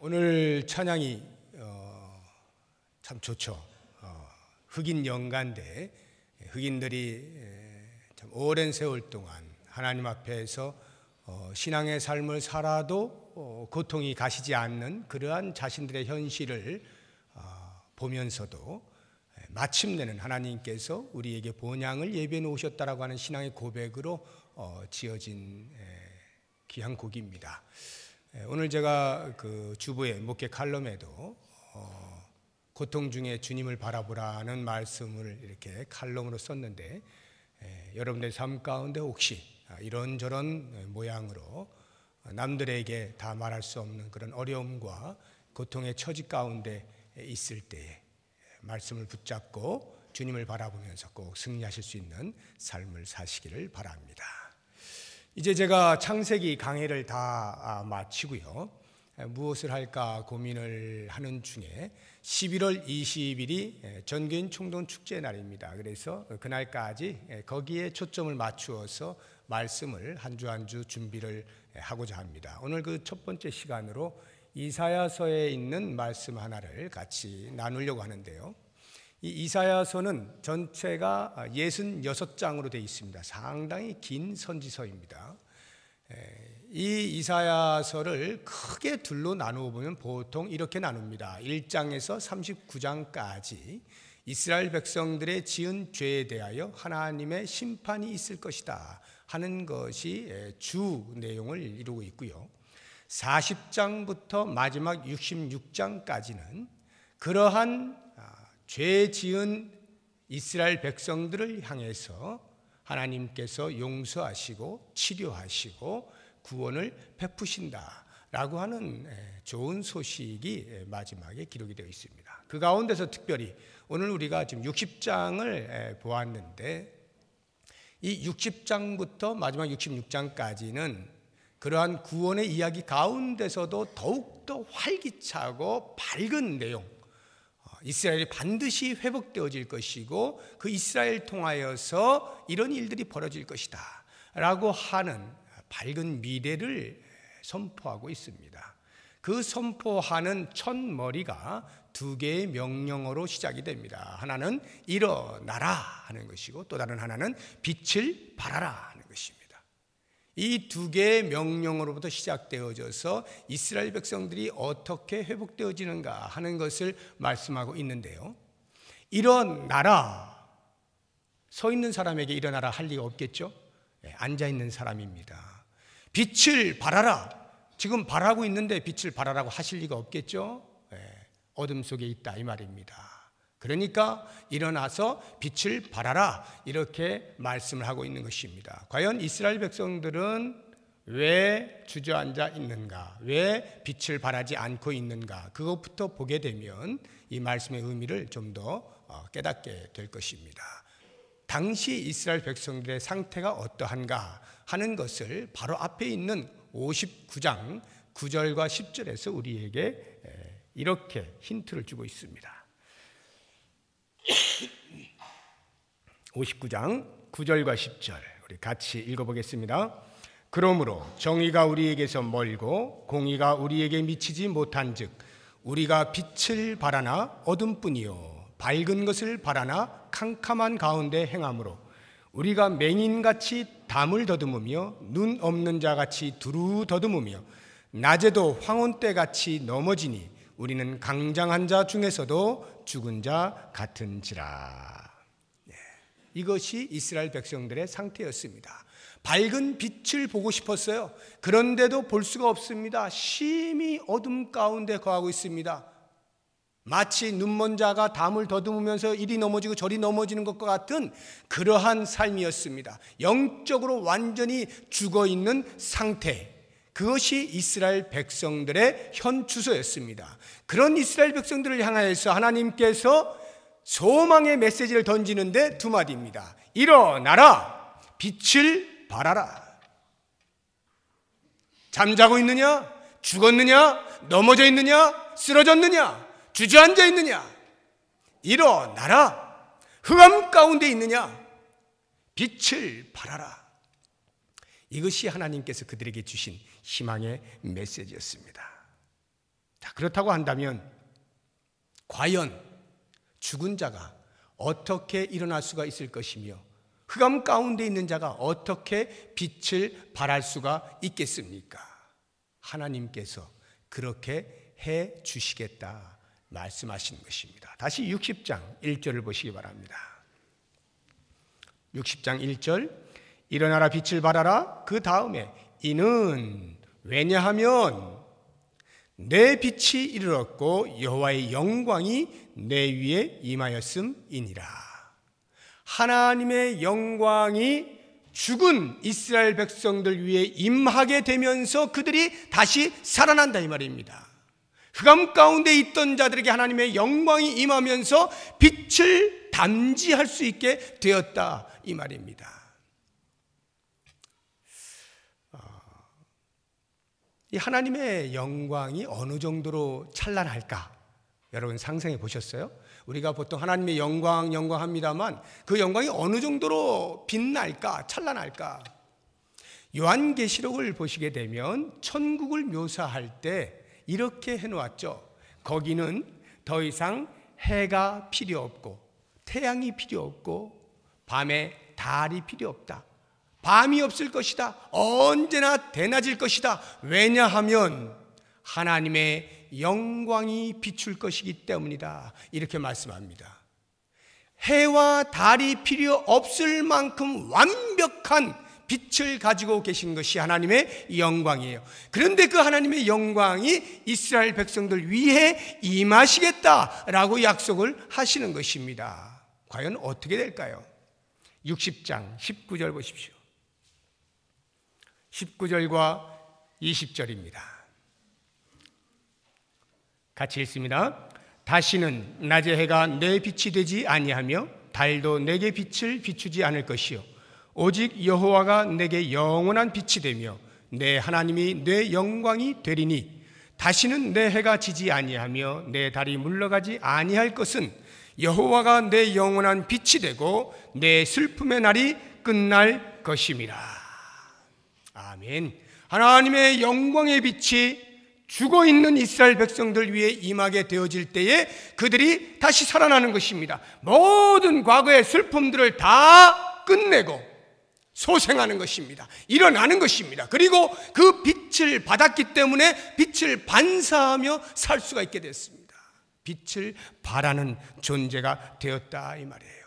오늘 찬양이 참 좋죠. 흑인 연가인데 흑인들이 참 오랜 세월 동안 하나님 앞에서 신앙의 삶을 살아도 고통이 가시지 않는 그러한 자신들의 현실을 보면서도 마침내는 하나님께서 우리에게 본향을 예비해 놓으셨다라고 하는 신앙의 고백으로 지어진 귀한 곡입니다. 오늘 제가 그 주보의 목회 칼럼에도 고통 중에 주님을 바라보라는 말씀을 이렇게 칼럼으로 썼는데, 여러분들의 삶 가운데 혹시 이런저런 모양으로 남들에게 다 말할 수 없는 그런 어려움과 고통의 처지 가운데 있을 때에 말씀을 붙잡고 주님을 바라보면서 꼭 승리하실 수 있는 삶을 사시기를 바랍니다. 이제 제가 창세기 강해를 다 마치고요, 무엇을 할까 고민을 하는 중에 11월 20일이 전교인 총동 축제 날입니다. 그래서 그날까지 거기에 초점을 맞추어서 말씀을 한 주 한 주 준비를 하고자 합니다. 오늘 그 첫 번째 시간으로 이사야서에 있는 말씀 하나를 같이 나누려고 하는데요, 이 이사야서는 전체가 66장으로 되어 있습니다. 상당히 긴 선지서입니다. 이 이사야서를 크게 둘로 나누어 보면 보통 이렇게 나눕니다. 1장에서 39장까지 이스라엘 백성들의 지은 죄에 대하여 하나님의 심판이 있을 것이다 하는 것이 주 내용을 이루고 있고요, 40장부터 마지막 66장까지는 그러한 죄 지은 이스라엘 백성들을 향해서 하나님께서 용서하시고 치료하시고 구원을 베푸신다라고 하는 좋은 소식이 마지막에 기록이 되어 있습니다. 그 가운데서 특별히 오늘 우리가 지금 60장을 보았는데, 이 60장부터 마지막 66장까지는 그러한 구원의 이야기 가운데서도 더욱더 활기차고 밝은 내용, 이스라엘이 반드시 회복되어질 것이고 그 이스라엘 통하여서 이런 일들이 벌어질 것이다 라고 하는 밝은 미래를 선포하고 있습니다. 그 선포하는 첫 머리가 두 개의 명령어로 시작이 됩니다. 하나는 일어나라 하는 것이고 또 다른 하나는 빛을 발하라 하는 것입니다. 이 두 개의 명령으로부터 시작되어져서 이스라엘 백성들이 어떻게 회복되어지는가 하는 것을 말씀하고 있는데요, 일어나라, 서 있는 사람에게 일어나라 할 리가 없겠죠. 앉아 있는 사람입니다. 빛을 발하라, 지금 발하고 있는데 빛을 발하라고 하실 리가 없겠죠. 어둠 속에 있다 이 말입니다. 그러니까 일어나서 빛을 발하라 이렇게 말씀을 하고 있는 것입니다. 과연 이스라엘 백성들은 왜 주저앉아 있는가, 왜 빛을 발하지 않고 있는가, 그것부터 보게 되면 이 말씀의 의미를 좀 더 깨닫게 될 것입니다. 당시 이스라엘 백성들의 상태가 어떠한가 하는 것을 바로 앞에 있는 59장 9절과 10절에서 우리에게 이렇게 힌트를 주고 있습니다. 59장 9절과 10절 우리 같이 읽어보겠습니다. 그러므로 정의가 우리에게서 멀고 공의가 우리에게 미치지 못한즉 우리가 빛을 바라나 어둠뿐이요 밝은 것을 바라나 캄캄한 가운데 행함으로 우리가 맹인같이 담을 더듬으며 눈 없는 자같이 두루 더듬으며 낮에도 황혼때같이 넘어지니 우리는 강장한 자 중에서도 죽은 자 같은지라. 이것이 이스라엘 백성들의 상태였습니다. 밝은 빛을 보고 싶었어요. 그런데도 볼 수가 없습니다. 심히 어둠 가운데 거하고 있습니다. 마치 눈먼 자가 담을 더듬으면서 이리 넘어지고 저리 넘어지는 것과 같은 그러한 삶이었습니다. 영적으로 완전히 죽어있는 상태, 그것이 이스라엘 백성들의 현 주소였습니다. 그런 이스라엘 백성들을 향하여서 하나님께서 소망의 메시지를 던지는데 두 마디입니다. 일어나라, 빛을 발하라. 잠자고 있느냐? 죽었느냐? 넘어져 있느냐? 쓰러졌느냐? 주저앉아 있느냐? 일어나라. 흑암 가운데 있느냐? 빛을 발하라. 이것이 하나님께서 그들에게 주신 희망의 메시지였습니다. 자, 그렇다고 한다면 과연 죽은 자가 어떻게 일어날 수가 있을 것이며 흑암 가운데 있는 자가 어떻게 빛을 발할 수가 있겠습니까? 하나님께서 그렇게 해 주시겠다 말씀하시는 것입니다. 다시 60장 1절을 보시기 바랍니다. 60장 1절, 일어나라 빛을 발하라. 그 다음에 이는 왜냐하면 내 빛이 이르렀고 여호와의 영광이 내 위에 임하였음이니라. 하나님의 영광이 죽은 이스라엘 백성들 위에 임하게 되면서 그들이 다시 살아난다 이 말입니다. 흑암 가운데 있던 자들에게 하나님의 영광이 임하면서 빛을 담지할 수 있게 되었다 이 말입니다. 이 하나님의 영광이 어느 정도로 찬란할까? 여러분 상상해 보셨어요? 우리가 보통 하나님의 영광 합니다만 그 영광이 어느 정도로 빛날까? 찬란할까? 요한계시록을 보시게 되면 천국을 묘사할 때 이렇게 해놓았죠. 거기는 더 이상 해가 필요 없고 태양이 필요 없고 밤에 달이 필요 없다. 밤이 없을 것이다. 언제나 대낮일 것이다. 왜냐하면 하나님의 영광이 비출 것이기 때문이다. 이렇게 말씀합니다. 해와 달이 필요 없을 만큼 완벽한 빛을 가지고 계신 것이 하나님의 영광이에요. 그런데 그 하나님의 영광이 이스라엘 백성들 위해 임하시겠다라고 약속을 하시는 것입니다. 과연 어떻게 될까요? 60장 19절 보십시오. 19절과 20절입니다. 같이 읽습니다. 다시는 낮의 해가 내 빛이 되지 아니하며 달도 내게 빛을 비추지 않을 것이요 오직 여호와가 내게 영원한 빛이 되며 내 하나님이 내 영광이 되리니 다시는 내 해가 지지 아니하며 내 달이 물러가지 아니할 것은 여호와가 내 영원한 빛이 되고 내 슬픔의 날이 끝날 것임이라. 아멘. 하나님의 영광의 빛이 죽어있는 이스라엘 백성들 위해 임하게 되어질 때에 그들이 다시 살아나는 것입니다. 모든 과거의 슬픔들을 다 끝내고 소생하는 것입니다. 일어나는 것입니다. 그리고 그 빛을 받았기 때문에 빛을 반사하며 살 수가 있게 됐습니다. 빛을 발하는 존재가 되었다 이 말이에요.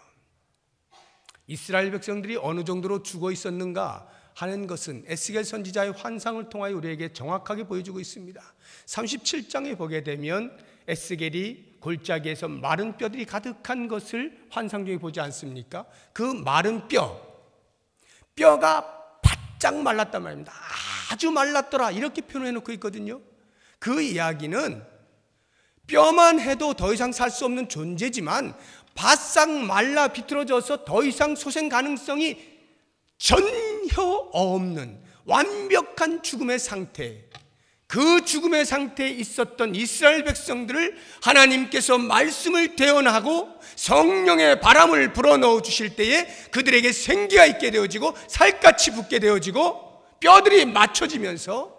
이스라엘 백성들이 어느 정도로 죽어 있었는가 하는 것은 에스겔 선지자의 환상을 통하여 우리에게 정확하게 보여주고 있습니다. 37장에 보게 되면 에스겔이 골짜기에서 마른 뼈들이 가득한 것을 환상 중에 보지 않습니까? 그 마른 뼈가 바짝 말랐단 말입니다. 아주 말랐더라 이렇게 표현해 놓고 있거든요. 그 이야기는 뼈만 해도 더 이상 살 수 없는 존재지만 바싹 말라 비틀어져서 더 이상 소생 가능성이 전혀 없는 완벽한 죽음의 상태, 그 죽음의 상태에 있었던 이스라엘 백성들을 하나님께서 말씀을 대언하고 성령의 바람을 불어넣어 주실 때에 그들에게 생기가 있게 되어지고 살같이 붙게 되어지고 뼈들이 맞춰지면서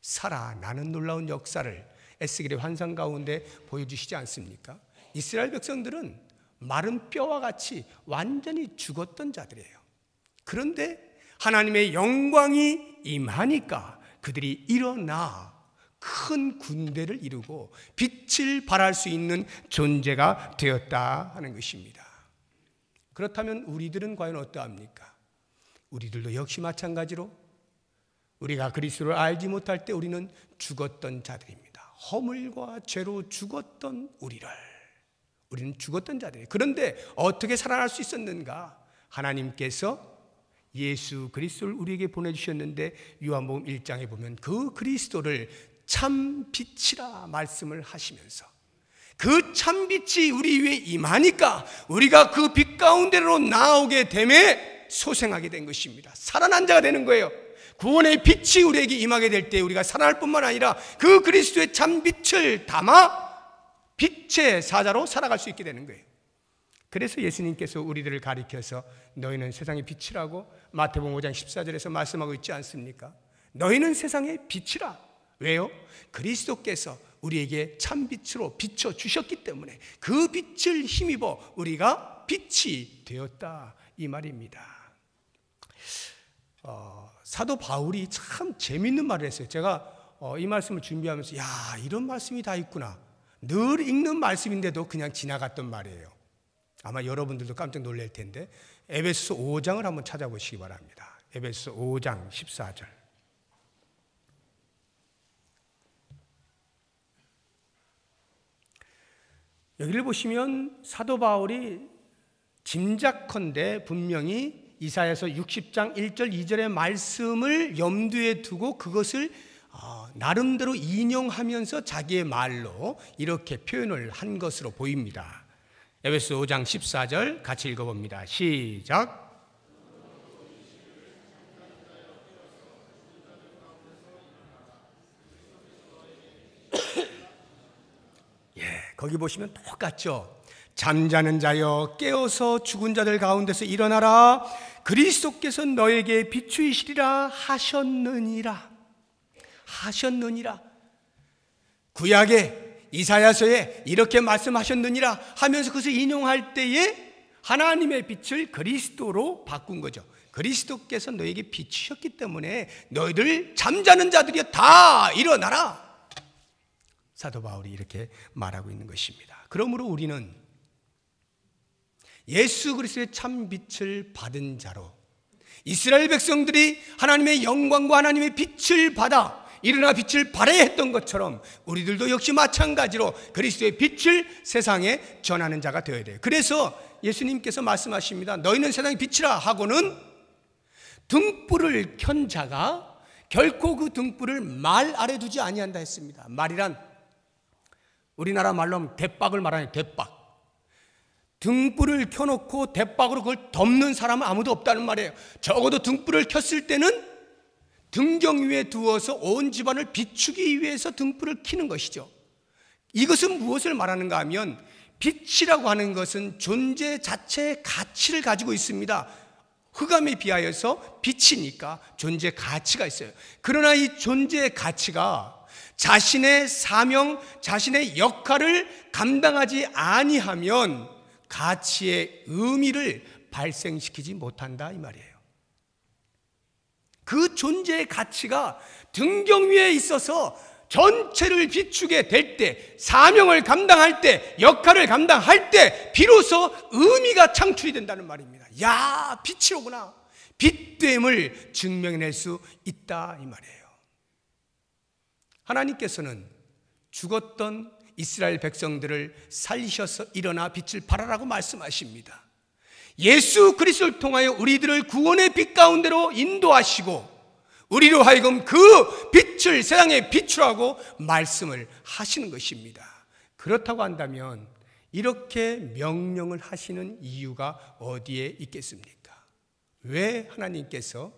살아나는 놀라운 역사를 에스겔의 환상 가운데 보여주시지 않습니까? 이스라엘 백성들은 마른 뼈와 같이 완전히 죽었던 자들이에요. 그런데 하나님의 영광이 임하니까 그들이 일어나 큰 군대를 이루고 빛을 발할 수 있는 존재가 되었다 하는 것입니다. 그렇다면 우리들은 과연 어떠합니까? 우리들도 역시 마찬가지로 우리가 그리스도를 알지 못할 때 우리는 죽었던 자들입니다. 허물과 죄로 죽었던 우리는 죽었던 자들이에요. 그런데 어떻게 살아날 수 있었는가? 하나님께서 예수 그리스도를 우리에게 보내주셨는데 요한복음 1장에 보면 그 그리스도를 참 빛이라 말씀을 하시면서 그 참 빛이 우리 위에 임하니까 우리가 그 빛 가운데로 나오게 되매 소생하게 된 것입니다. 살아난 자가 되는 거예요. 구원의 빛이 우리에게 임하게 될 때 우리가 살아날 뿐만 아니라 그 그리스도의 참 빛을 담아 빛의 사자로 살아갈 수 있게 되는 거예요. 그래서 예수님께서 우리들을 가리켜서 너희는 세상의 빛이라고 마태복음 5장 14절에서 말씀하고 있지 않습니까? 너희는 세상의 빛이라. 왜요? 그리스도께서 우리에게 참빛으로 비춰주셨기 때문에 그 빛을 힘입어 우리가 빛이 되었다, 이 말입니다. 사도 바울이 참 재밌는 말을 했어요. 제가 이 말씀을 준비하면서 이런 말씀이 다 있구나. 늘 읽는 말씀인데도 그냥 지나갔던 말이에요. 아마 여러분들도 깜짝 놀랄 텐데 에베소서 5장을 한번 찾아보시기 바랍니다. 에베소서 5장 14절. 여기를 보시면 사도 바울이 짐작컨대 분명히 이사야서 60장 1절 2절의 말씀을 염두에 두고 그것을 나름대로 인용하면서 자기의 말로 이렇게 표현을 한 것으로 보입니다. 에베소 5장 14절 같이 읽어봅니다. 시작. 거기 보시면 똑같죠. 잠자는 자여 깨어서 죽은 자들 가운데서 일어나라. 그리스도께서 너에게 비추이시리라 하셨느니라. 하셨느니라. 구약의 이사야서에 이렇게 말씀하셨느니라 하면서 그것을 인용할 때에 하나님의 빛을 그리스도로 바꾼 거죠. 그리스도께서 너에게 비추셨기 때문에 너희들 잠자는 자들이 다 일어나라. 사도 바울이 이렇게 말하고 있는 것입니다. 그러므로 우리는 예수 그리스도의 참 빛을 받은 자로 이스라엘 백성들이 하나님의 영광과 하나님의 빛을 받아 일어나 빛을 발해야 했던 것처럼 우리들도 역시 마찬가지로 그리스도의 빛을 세상에 전하는 자가 되어야 돼요. 그래서 예수님께서 말씀하십니다. 너희는 세상의 빛이라 하고는 등불을 켠 자가 결코 그 등불을 말 아래 두지 아니한다 했습니다. 말이란 우리나라 말로 하면 대박을 말하는 대박. 등불을 켜놓고 대박으로 그걸 덮는 사람은 아무도 없다는 말이에요. 적어도 등불을 켰을 때는 등경 위에 두어서 온 집안을 비추기 위해서 등불을 켜는 것이죠. 이것은 무엇을 말하는가 하면 빛이라고 하는 것은 존재 자체의 가치를 가지고 있습니다. 흑암에 비하여서 빛이니까 존재 가치가 있어요. 그러나 이 존재의 가치가 자신의 사명, 자신의 역할을 감당하지 아니하면 가치의 의미를 발생시키지 못한다, 이 말이에요. 그 존재의 가치가 등경 위에 있어서 전체를 비추게 될 때, 사명을 감당할 때, 역할을 감당할 때 비로소 의미가 창출이 된다는 말입니다. 야, 빛이로구나. 빛됨을 증명해낼 수 있다, 이 말이에요. 하나님께서는 죽었던 이스라엘 백성들을 살리셔서 일어나 빛을 발하라고 말씀하십니다. 예수 그리스도를 통하여 우리들을 구원의 빛 가운데로 인도하시고 우리로 하여금 그 빛을 세상에 비추라고 말씀을 하시는 것입니다. 그렇다고 한다면 이렇게 명령을 하시는 이유가 어디에 있겠습니까? 왜 하나님께서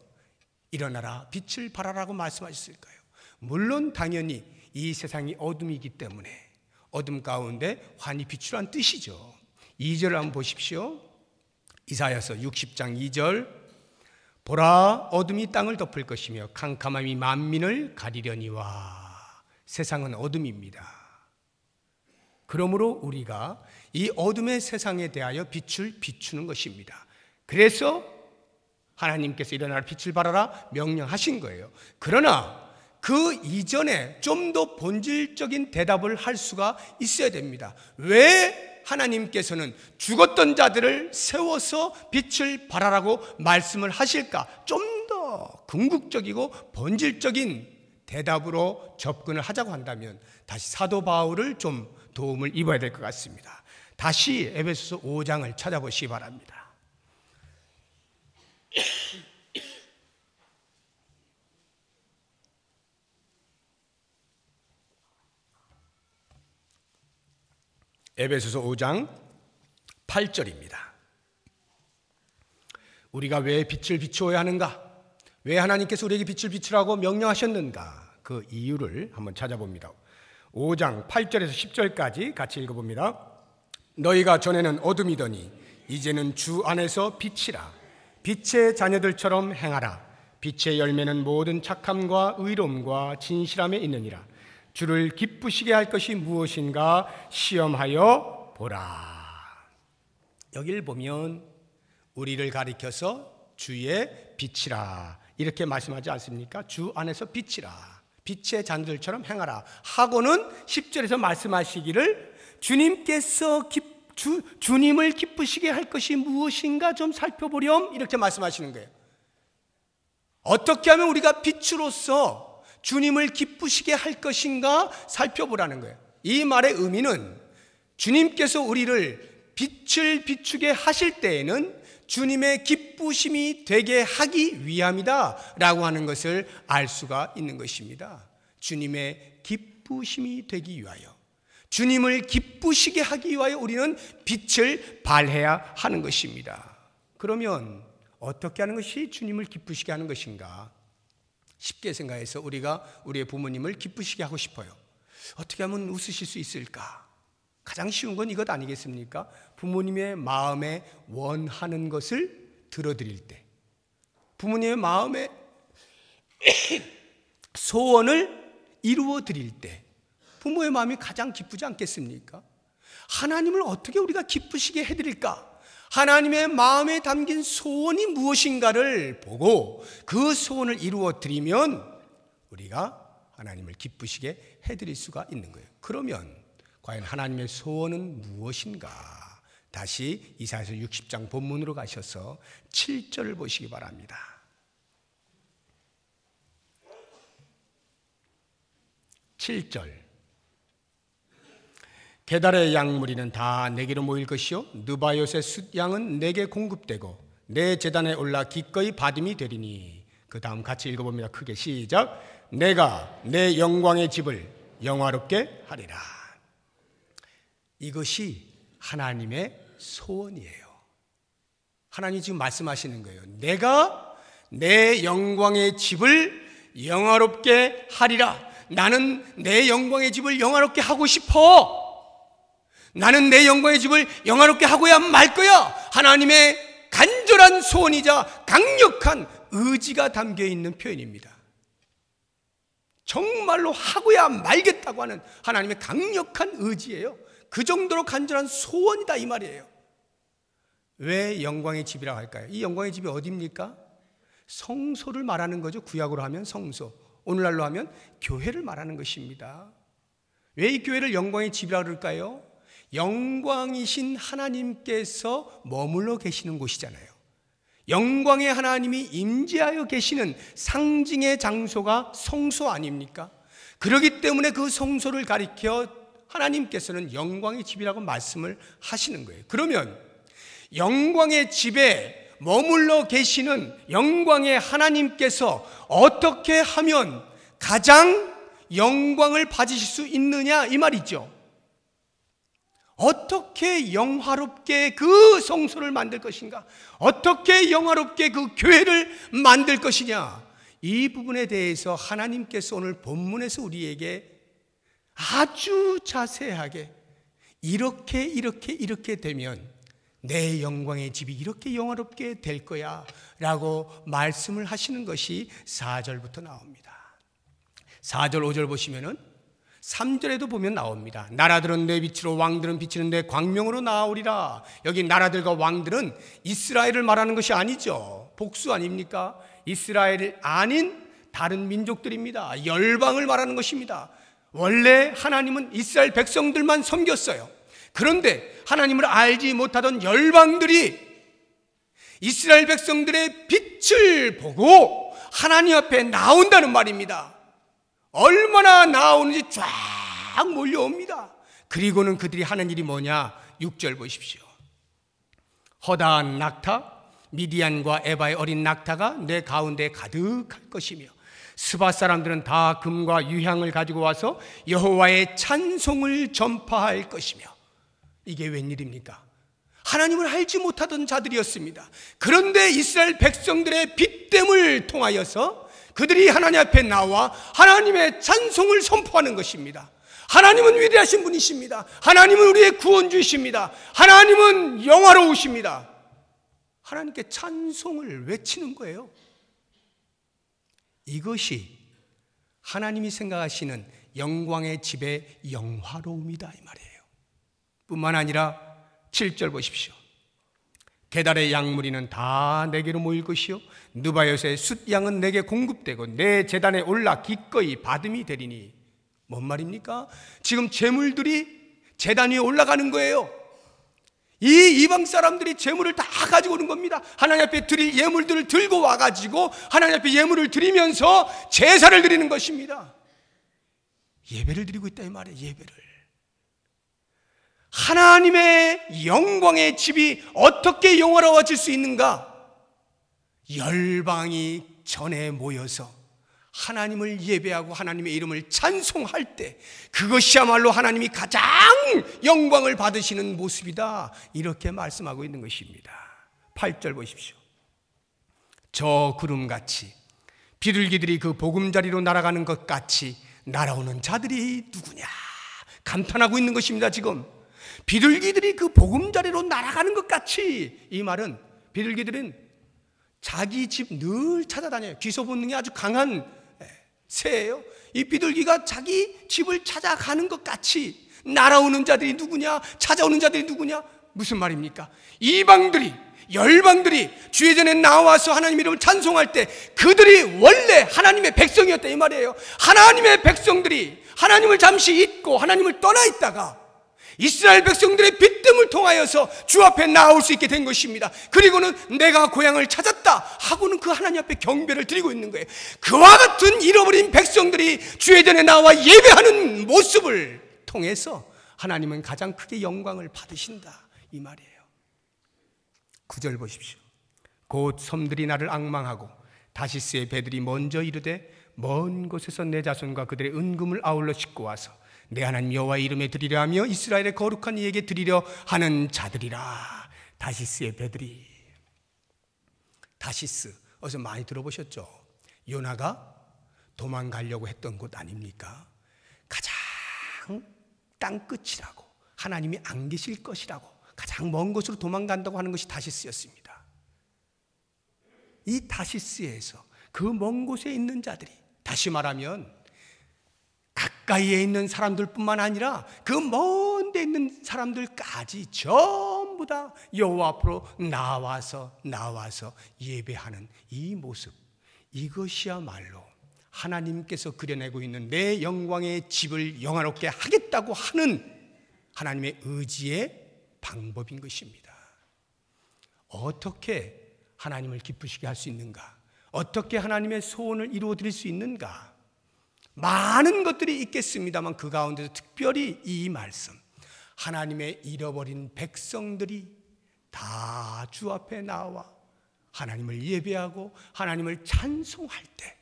일어나라 빛을 발하라고 말씀하셨을까요? 물론 당연히 이 세상이 어둠이기 때문에 어둠 가운데 환히 비추란 뜻이죠. 2절을 한번 보십시오. 이사야서 60장 2절. 보라, 어둠이 땅을 덮을 것이며 캄캄함이 만민을 가리려니와. 세상은 어둠입니다. 그러므로 우리가 이 어둠의 세상에 대하여 빛을 비추는 것입니다. 그래서 하나님께서 일어나라 빛을 발하라 명령하신 거예요. 그러나 그 이전에 좀 더 본질적인 대답을 할 수가 있어야 됩니다. 왜 하나님께서는 죽었던 자들을 세워서 빛을 발하라고 말씀을 하실까? 좀 더 궁극적이고 본질적인 대답으로 접근을 하자고 한다면 다시 사도 바울을 좀 도움을 입어야 될 것 같습니다. 다시 에베소서 5장을 찾아보시기 바랍니다. 에베소서 5장 8절입니다. 우리가 왜 빛을 비추어야 하는가? 왜 하나님께서 우리에게 빛을 비추라고 명령하셨는가? 그 이유를 한번 찾아봅니다. 5장 8절에서 10절까지 같이 읽어봅니다. 너희가 전에는 어둠이더니 이제는 주 안에서 빛이라. 빛의 자녀들처럼 행하라. 빛의 열매는 모든 착함과 의로움과 진실함에 있느니라. 주를 기쁘시게 할 것이 무엇인가 시험하여 보라. 여기를 보면 우리를 가리켜서 주의 빛이라 이렇게 말씀하지 않습니까? 주 안에서 빛이라, 빛의 잔들처럼 행하라 하고는 10절에서 말씀하시기를 주님께서 주님을 기쁘시게 할 것이 무엇인가 좀 살펴보렴 이렇게 말씀하시는 거예요. 어떻게 하면 우리가 빛으로서 주님을 기쁘시게 할 것인가 살펴보라는 거예요. 이 말의 의미는 주님께서 우리를 빛을 비추게 하실 때에는 주님의 기쁘심이 되게 하기 위함이다 라고 하는 것을 알 수가 있는 것입니다. 주님의 기쁘심이 되기 위하여, 주님을 기쁘시게 하기 위하여 우리는 빛을 발해야 하는 것입니다. 그러면 어떻게 하는 것이 주님을 기쁘시게 하는 것인가? 쉽게 생각해서 우리가 우리의 부모님을 기쁘시게 하고 싶어요. 어떻게 하면 웃으실 수 있을까? 가장 쉬운 건 이것 아니겠습니까? 부모님의 마음에 원하는 것을 들어드릴 때, 부모님의 마음에 소원을 이루어 드릴 때 부모의 마음이 가장 기쁘지 않겠습니까? 하나님을 어떻게 우리가 기쁘시게 해드릴까? 하나님의 마음에 담긴 소원이 무엇인가를 보고 그 소원을 이루어 드리면 우리가 하나님을 기쁘시게 해드릴 수가 있는 거예요. 그러면 과연 하나님의 소원은 무엇인가? 다시 이사야서 60장 본문으로 가셔서 7절을 보시기 바랍니다. 7절. 게달의 양무리는 다 내게로 모일 것이요 느바요의 숫양은 내게 공급되고 내 제단에 올라 기꺼이 받음이 되리니. 그 다음 같이 읽어봅니다. 크게 시작. 내가 내 영광의 집을 영화롭게 하리라. 이것이 하나님의 소원이에요. 하나님이 지금 말씀하시는 거예요. 내가 내 영광의 집을 영화롭게 하리라. 나는 내 영광의 집을 영화롭게 하고 싶어. 나는 내 영광의 집을 영화롭게 하고야 말 거야. 하나님의 간절한 소원이자 강력한 의지가 담겨있는 표현입니다. 정말로 하고야 말겠다고 하는 하나님의 강력한 의지예요. 그 정도로 간절한 소원이다 이 말이에요. 왜 영광의 집이라고 할까요? 이 영광의 집이 어디입니까? 성소를 말하는 거죠. 구약으로 하면 성소, 오늘날로 하면 교회를 말하는 것입니다. 왜 이 교회를 영광의 집이라고 그럴까요? 영광이신 하나님께서 머물러 계시는 곳이잖아요. 영광의 하나님이 임재하여 계시는 상징의 장소가 성소 아닙니까? 그렇기 때문에 그 성소를 가리켜 하나님께서는 영광의 집이라고 말씀을 하시는 거예요. 그러면 영광의 집에 머물러 계시는 영광의 하나님께서 어떻게 하면 가장 영광을 받으실 수 있느냐 이 말이죠. 어떻게 영화롭게 그 성소를 만들 것인가? 어떻게 영화롭게 그 교회를 만들 것이냐? 이 부분에 대해서 하나님께서 오늘 본문에서 우리에게 아주 자세하게 이렇게 되면 내 영광의 집이 이렇게 영화롭게 될 거야 라고 말씀을 하시는 것이 4절부터 나옵니다. 4절 5절 보시면은 3절에도 보면 나옵니다. 나라들은 내 빛으로 왕들은 비치는 내 광명으로 나오리라. 여기 나라들과 왕들은 이스라엘을 말하는 것이 아니죠. 복수 아닙니까? 이스라엘 아닌 다른 민족들입니다. 열방을 말하는 것입니다. 원래 하나님은 이스라엘 백성들만 섬겼어요. 그런데 하나님을 알지 못하던 열방들이 이스라엘 백성들의 빛을 보고 하나님 앞에 나온다는 말입니다. 얼마나 나오는지 쫙 몰려옵니다. 그리고는 그들이 하는 일이 뭐냐? 6절 보십시오. 허다한 낙타, 미디안과 에바의 어린 낙타가 내 가운데 가득할 것이며 스바 사람들은 다 금과 유향을 가지고 와서 여호와의 찬송을 전파할 것이며. 이게 웬일입니까? 하나님을 알지 못하던 자들이었습니다. 그런데 이스라엘 백성들의 빛됨을 통하여서 그들이 하나님 앞에 나와 하나님의 찬송을 선포하는 것입니다. 하나님은 위대하신 분이십니다. 하나님은 우리의 구원주이십니다. 하나님은 영화로우십니다. 하나님께 찬송을 외치는 거예요. 이것이 하나님이 생각하시는 영광의 집의 영화로움이다 이 말이에요. 뿐만 아니라 7절 보십시오. 게달의 양무리는 다 내게로 모일 것이요 느바요스의 숫양은 내게 공급되고 내 제단에 올라 기꺼이 받음이 되리니. 뭔 말입니까? 지금 제물들이 제단 위에 올라가는 거예요. 이 이방 사람들이 제물을 다 가지고 오는 겁니다. 하나님 앞에 드릴 예물들을 들고 와가지고 하나님 앞에 예물을 드리면서 제사를 드리는 것입니다. 예배를 드리고 있다 이 말이에요. 예배를. 하나님의 영광의 집이 어떻게 영화로워질 수 있는가? 열방이 전에 모여서 하나님을 예배하고 하나님의 이름을 찬송할 때 그것이야말로 하나님이 가장 영광을 받으시는 모습이다, 이렇게 말씀하고 있는 것입니다. 8절 보십시오. 저 구름같이 비둘기들이 그 보금자리로 날아가는 것 같이 날아오는 자들이 누구냐 감탄하고 있는 것입니다. 지금 비둘기들이 그 보금자리로 날아가는 것 같이, 이 말은 비둘기들은 자기 집 늘 찾아다녀요. 귀소 본능이 아주 강한 새예요. 이 비둘기가 자기 집을 찾아가는 것 같이 날아오는 자들이 누구냐, 찾아오는 자들이 누구냐, 무슨 말입니까? 이방들이, 열방들이 주의 전에 나와서 하나님 이름을 찬송할 때 그들이 원래 하나님의 백성이었다 이 말이에요. 하나님의 백성들이 하나님을 잠시 잊고 하나님을 떠나 있다가 이스라엘 백성들의 빗뜸을 통하여서 주 앞에 나올 수 있게 된 것입니다. 그리고는 내가 고향을 찾았다 하고는 그 하나님 앞에 경배를 드리고 있는 거예요. 그와 같은 잃어버린 백성들이 주의 전에 나와 예배하는 모습을 통해서 하나님은 가장 크게 영광을 받으신다 이 말이에요. 9절 보십시오. 곧 섬들이 나를 앙망하고 다시스의 배들이 먼저 이르되 먼 곳에서 내 자손과 그들의 은금을 아울러 싣고 와서 내 하나님 여호와의 이름에 드리려 하며 이스라엘의 거룩한 이에게 드리려 하는 자들이라. 다시스의 배들이, 다시스 어디서 많이 들어보셨죠? 요나가 도망가려고 했던 곳 아닙니까? 가장 땅끝이라고, 하나님이 안 계실 것이라고 가장 먼 곳으로 도망간다고 하는 것이 다시스였습니다. 이 다시스에서 그 먼 곳에 있는 자들이, 다시 말하면 가까이에 있는 사람들뿐만 아니라 그 먼 데 있는 사람들까지 전부 다 여호와 앞으로 나와서 예배하는 이 모습, 이것이야말로 하나님께서 그려내고 있는 내 영광의 집을 영화롭게 하겠다고 하는 하나님의 의지의 방법인 것입니다. 어떻게 하나님을 기쁘시게 할 수 있는가? 어떻게 하나님의 소원을 이루어 드릴 수 있는가? 많은 것들이 있겠습니다만 그 가운데서 특별히 이 말씀, 하나님의 잃어버린 백성들이 다 주 앞에 나와 하나님을 예배하고 하나님을 찬송할 때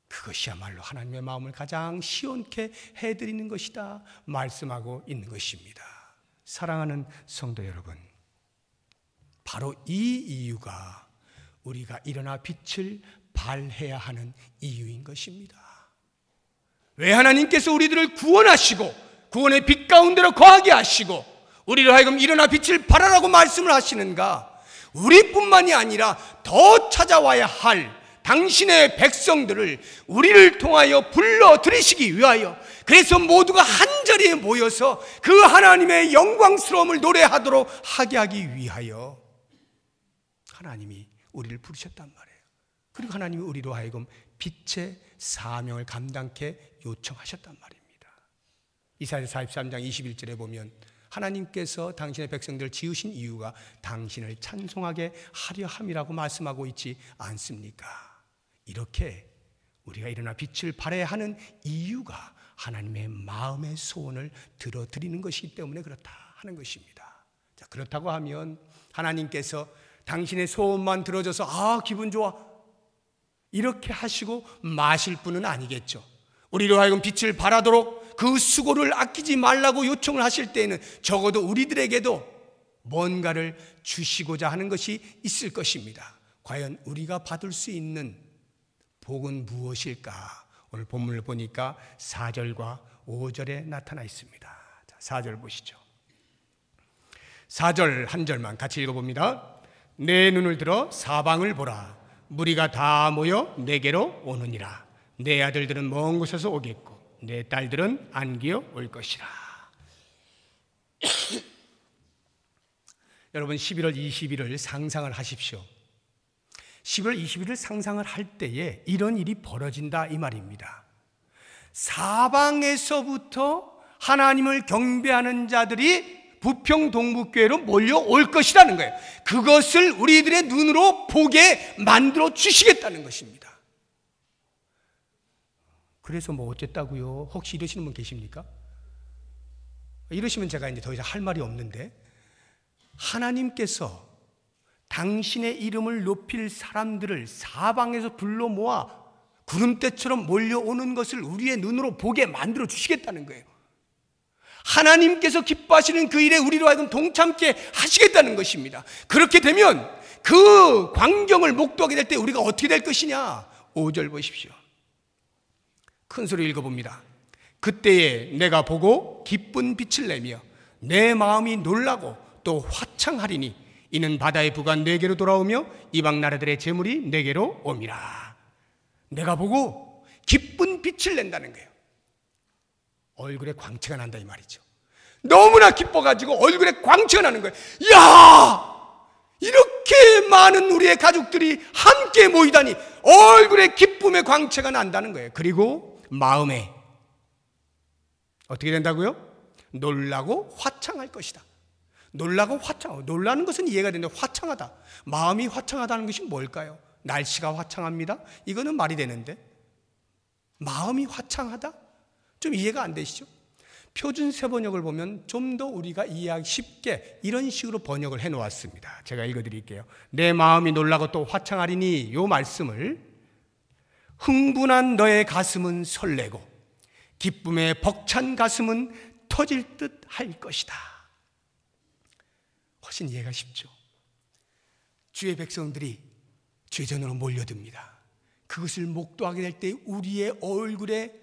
그것이야말로 하나님의 마음을 가장 시원케 해드리는 것이다 말씀하고 있는 것입니다. 사랑하는 성도 여러분, 바로 이 이유가 우리가 일어나 빛을 발해야 하는 이유인 것입니다. 왜 하나님께서 우리들을 구원하시고 구원의 빛 가운데로 거하게 하시고 우리를 하여금 일어나 빛을 발하라고 말씀을 하시는가? 우리뿐만이 아니라 더 찾아와야 할 당신의 백성들을 우리를 통하여 불러들이시기 위하여, 그래서 모두가 한자리에 모여서 그 하나님의 영광스러움을 노래하도록 하게 하기 위하여 하나님이 우리를 부르셨단 말이에요. 그리고 하나님이 우리로 하여금 빛의 사명을 감당케 요청하셨단 말입니다. 이사야서 43장 21절에 보면 하나님께서 당신의 백성들을 지으신 이유가 당신을 찬송하게 하려 함이라고 말씀하고 있지 않습니까? 이렇게 우리가 일어나 빛을 발해야 하는 이유가 하나님의 마음의 소원을 들어드리는 것이기 때문에 그렇다 하는 것입니다. 자, 그렇다고 하면 하나님께서 당신의 소원만 들어줘서 기분 좋아 이렇게 하시고 마실 분은 아니겠죠. 우리로 하여금 빛을 발하도록 그 수고를 아끼지 말라고 요청을 하실 때에는 적어도 우리들에게도 뭔가를 주시고자 하는 것이 있을 것입니다. 과연 우리가 받을 수 있는 복은 무엇일까? 오늘 본문을 보니까 4절과 5절에 나타나 있습니다. 자, 4절 보시죠. 4절 한 절만 같이 읽어봅니다. 내 눈을 들어 사방을 보라. 무리가 다 모여 내게로 오느니라. 내 아들들은 먼 곳에서 오겠고 내 딸들은 안기어 올 것이라. 여러분 11월 20일을 상상을 하십시오. 11월 20일을 상상을 할 때에 이런 일이 벌어진다 이 말입니다. 사방에서부터 하나님을 경배하는 자들이 부평동북교회로 몰려올 것이라는 거예요. 그것을 우리들의 눈으로 보게 만들어 주시겠다는 것입니다. 그래서 뭐 어쨌다고요? 혹시 이러시는 분 계십니까? 이러시면 제가 이제 더 이상 할 말이 없는데, 하나님께서 당신의 이름을 높일 사람들을 사방에서 불러 모아 구름대처럼 몰려오는 것을 우리의 눈으로 보게 만들어 주시겠다는 거예요. 하나님께서 기뻐하시는 그 일에 우리로 하여금 동참케 하시겠다는 것입니다. 그렇게 되면 그 광경을 목도하게 될 때 우리가 어떻게 될 것이냐? 5절 보십시오. 큰 소리 읽어봅니다. 그때에 내가 보고 기쁜 빛을 내며 내 마음이 놀라고 또 화창하리니 이는 바다의 부가 내게로 돌아오며 이방 나라들의 재물이 내게로 옴이라. 내가 보고 기쁜 빛을 낸다는 거예요. 얼굴에 광채가 난다 이 말이죠. 너무나 기뻐가지고 얼굴에 광채가 나는 거예요. 야! 이렇게 많은 우리의 가족들이 함께 모이다니 얼굴에 기쁨의 광채가 난다는 거예요. 그리고 마음에 어떻게 된다고요? 놀라고 화창할 것이다. 놀라고 화창하고, 놀라는 것은 이해가 되는데 화창하다, 마음이 화창하다는 것이 뭘까요? 날씨가 화창합니다. 이거는 말이 되는데 마음이 화창하다? 좀 이해가 안 되시죠? 표준 세번역을 보면 좀 더 우리가 이해하기 쉽게 이런 식으로 번역을 해 놓았습니다. 제가 읽어드릴게요. 내 마음이 놀라고 또 화창하리니, 이 말씀을 흥분한 너의 가슴은 설레고 기쁨에 벅찬 가슴은 터질 듯 할 것이다. 훨씬 이해가 쉽죠? 주의 백성들이 죄전으로 몰려듭니다. 그것을 목도하게 될 때 우리의 얼굴에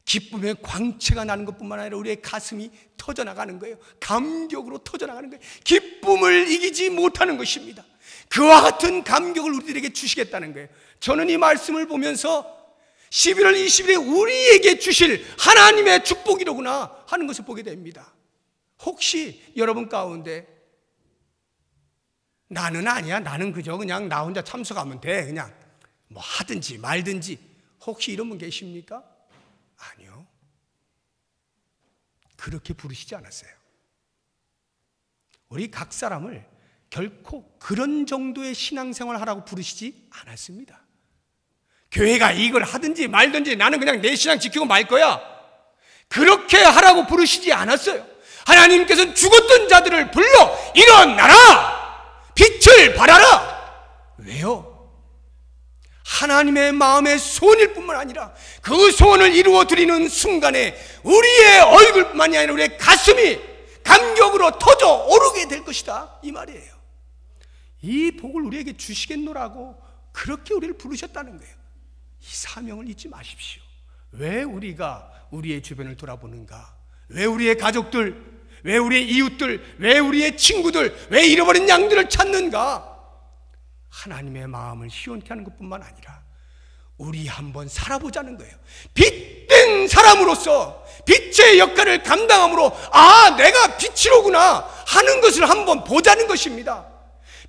기쁨의 광채가 나는 것뿐만 아니라 우리의 가슴이 터져나가는 거예요. 감격으로 터져나가는 거예요. 기쁨을 이기지 못하는 것입니다. 그와 같은 감격을 우리들에게 주시겠다는 거예요. 저는 이 말씀을 보면서 11월 20일에 우리에게 주실 하나님의 축복이로구나 하는 것을 보게 됩니다. 혹시 여러분 가운데 나는 아니야, 나는 그저 그냥 나 혼자 참석하면 돼, 그냥 뭐 하든지 말든지, 혹시 이런 분 계십니까? 아니요. 그렇게 부르시지 않았어요. 우리 각 사람을 결코 그런 정도의 신앙생활을 하라고 부르시지 않았습니다. 교회가 이걸 하든지 말든지 나는 그냥 내 신앙 지키고 말 거야, 그렇게 하라고 부르시지 않았어요. 하나님께서는 죽었던 자들을 불러 일어나라, 빛을 발하라. 왜요? 하나님의 마음의 소원일 뿐만 아니라 그 소원을 이루어 드리는 순간에 우리의 얼굴뿐만이 아니라 우리의 가슴이 감격으로 터져 오르게 될 것이다 이 말이에요. 이 복을 우리에게 주시겠노라고 그렇게 우리를 부르셨다는 거예요. 이 사명을 잊지 마십시오. 왜 우리가 우리의 주변을 돌아보는가? 왜 우리의 가족들, 왜 우리의 이웃들, 왜 우리의 친구들, 왜 잃어버린 양들을 찾는가? 하나님의 마음을 시원케 하는 것뿐만 아니라 우리 한번 살아보자는 거예요. 빛된 사람으로서 빛의 역할을 감당함으로, 아, 내가 빛이로구나 하는 것을 한번 보자는 것입니다.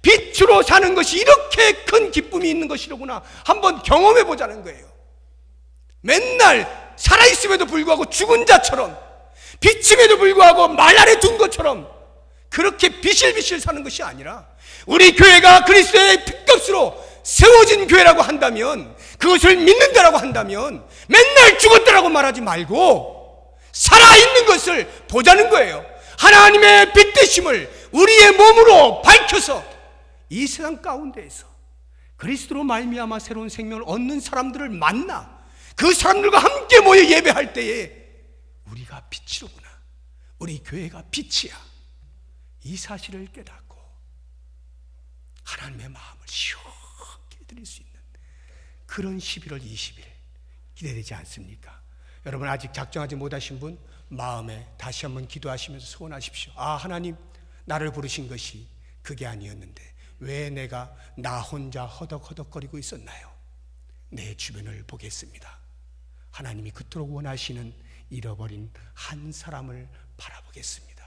빛으로 사는 것이 이렇게 큰 기쁨이 있는 것이로구나 한번 경험해 보자는 거예요. 맨날 살아있음에도 불구하고 죽은 자처럼, 빛임에도 불구하고 말 아래 둔 것처럼 그렇게 비실비실 사는 것이 아니라, 우리 교회가 그리스도의 핏값으로 세워진 교회라고 한다면, 그것을 믿는다라고 한다면 맨날 죽었다라고 말하지 말고 살아있는 것을 보자는 거예요. 하나님의 빛 되심을 우리의 몸으로 밝혀서 이 세상 가운데에서 그리스도로 말미암아 새로운 생명을 얻는 사람들을 만나 그 사람들과 함께 모여 예배할 때에 우리가 빛이로구나, 우리 교회가 빛이야, 이 사실을 깨닫고 하나님의 마음을 시원하게 해드릴 수 있는 그런 11월 20일 기대되지 않습니까? 여러분 아직 작정하지 못하신 분 마음에 다시 한번 기도하시면서 소원하십시오. 아, 하나님, 나를 부르신 것이 그게 아니었는데 왜 내가 나 혼자 허덕허덕거리고 있었나요? 내 주변을 보겠습니다. 하나님이 그토록 원하시는 잃어버린 한 사람을 바라보겠습니다.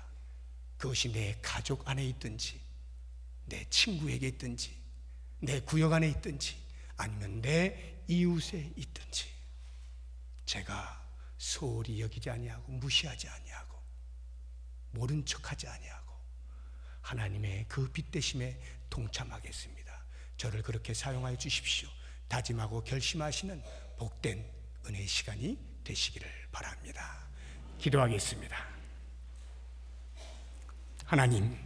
그것이 내 가족 안에 있든지, 내 친구에게 있든지, 내 구역 안에 있든지, 아니면 내 이웃에 있든지, 제가 소홀히 여기지 아니하고 무시하지 아니하고 모른 척하지 아니하고 하나님의 그 빛대심에 동참하겠습니다. 저를 그렇게 사용하여 주십시오. 다짐하고 결심하시는 복된 은혜의 시간이 되시기를 바랍니다. 기도하겠습니다. 하나님,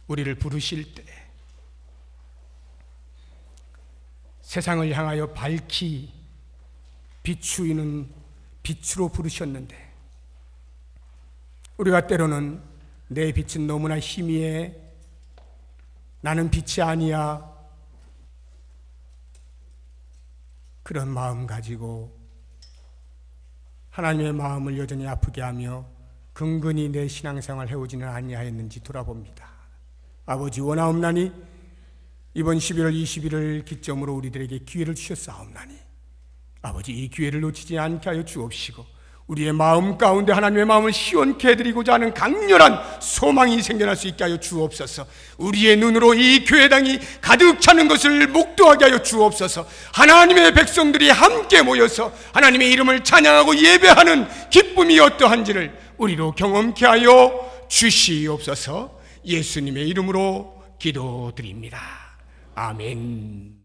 우리를 부르실 때 세상을 향하여 밝히 비추이는 빛으로 부르셨는데, 우리가 때로는 내 빛은 너무나 희미해, 나는 빛이 아니야, 그런 마음 가지고 하나님의 마음을 여전히 아프게 하며 근근히 내 신앙생활 해오지는 아니하였는지 돌아봅니다. 아버지, 원하옵나니 이번 11월 20일을 기점으로 우리들에게 기회를 주셨사옵나니 아버지, 이 기회를 놓치지 않게 하여 주옵시고 우리의 마음 가운데 하나님의 마음을 시원케 해드리고자 하는 강렬한 소망이 생겨날 수 있게 하여 주옵소서. 우리의 눈으로 이 교회당이 가득 차는 것을 목도하게 하여 주옵소서. 하나님의 백성들이 함께 모여서 하나님의 이름을 찬양하고 예배하는 기쁨이 어떠한지를 우리로 경험케 하여 주시옵소서. 예수님의 이름으로 기도드립니다. 아멘.